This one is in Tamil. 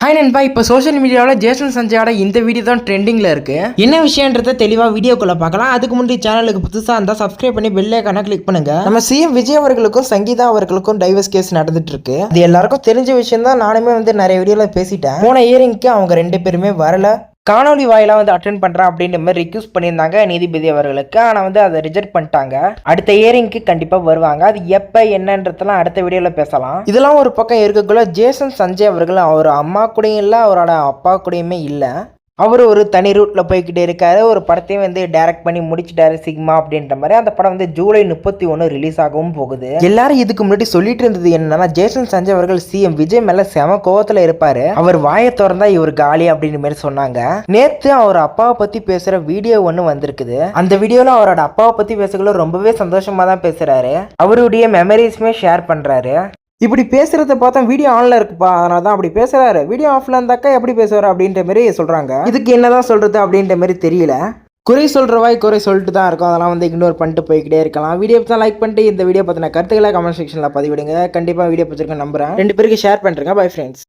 ஹாய் நண்பா, இப்போ சோஷியல் மீடியாவில் ஜேசன் சஞ்சயோட இந்த வீடியோ தான் ட்ரெண்டிங்கில் இருக்குது. என்ன விஷயன்றதை தெளிவாக வீடியோக்குள்ளே பார்க்கலாம். அதுக்கு முன்னாடி சேனலுக்கு புதுசாக இருந்தால் சப்ஸ்கிரைப் பண்ணி பெல் ஐகானை கிளிக் பண்ணுங்க. நம்ம சிஎம் விஜய் அவர்களுக்கும் சங்கீதா அவர்களுக்கும் டைவர்ஸ் கேஸ் நடந்துட்டு இருக்கு. அது எல்லாருக்கும் தெரிஞ்ச விஷயம் தான். நானுமே நிறைய வீடியோவில் பேசிட்டேன். போன இயரிங்க்கு அவங்க ரெண்டு பேருமே வரல. காணொலி வாயிலாக அட்டென்ட் பண்ணுறேன் அப்படின்ற மாதிரி ரிக்வஸ்ட் பண்ணியிருந்தாங்க நீதிபதி அவர்களுக்கு. ஆனால் அதை ரிஜெக்ட் பண்ணிட்டாங்க. அடுத்த இயரிங்க்கு கண்டிப்பாக வருவாங்க. அது எப்போ என்னன்றதெல்லாம் அடுத்த வீடியோவில் பேசலாம். இதெல்லாம் ஒரு பக்கம் இருக்கக்குள்ள ஜேசன் சஞ்சய் அவர்கள் அவர் அம்மா கூடயும் இல்லை, அவரோட அப்பா கூடயுமே இல்லை. அவர் ஒரு தனி ரூட்டில் போய்கிட்டே இருக்காரு. ஒரு படத்தையும் டைரக்ட் பண்ணி முடிச்சிட்டாரு சிக்மா அப்படின்ற மாதிரி. அந்த படம் ஜூலை 31 ரிலீஸ் ஆகவும் போகுது. எல்லாரும் இதுக்கு முன்னாடி சொல்லிட்டு இருந்தது என்னன்னா, ஜேசன் சஞ்சய் அவர்கள் சிஎம் விஜய் மேல செம கோவத்துல இருப்பாரு, அவர் வாயை திறந்தா இவர் காலி அப்படின்ற மாதிரி சொன்னாங்க. நேத்து அவர் அப்பாவை பத்தி பேசுற வீடியோ ஒன்று வந்திருக்குது. அந்த வீடியோல அவரோட அப்பாவை பத்தி பேசக்குள்ள ரொம்பவே சந்தோஷமா தான் பேசுறாரு. அவருடைய மெமரிஸ்மே ஷேர் பண்றாரு. இப்படி பேசுறத பார்த்தா வீடியோ ஆன்ல இருக்குப்பா, அதனால தான் அப்படி பேசுறாரு. வீடியோ ஆஃப்ல இருந்தாக்கா எப்படி பேசுவார் அப்படின்ற மாதிரி சொல்றாங்க. இதுக்கு என்னதான் சொல்றது அப்படின்ற மாதிரி தெரியல. குறை சொல்ற வாய் குறை சொல்லிட்டு தான் இருக்கும். அதெல்லாம் இக்னோர் பண்ணிட்டு போய்கிட்டே இருக்கலாம். வீடியோ தான் லைக் பண்ணிட்டு இந்த வீடியோ பத்தின கருத்துக்களை கமெண்ட் செக்ஷன்ல பதிவிடுங்க. கண்டிப்பா வீடியோ பிடிச்சிருக்கேன் நம்புறேன். 2 பேருக்கு ஷேர் பண்றேங்க. Bye friends.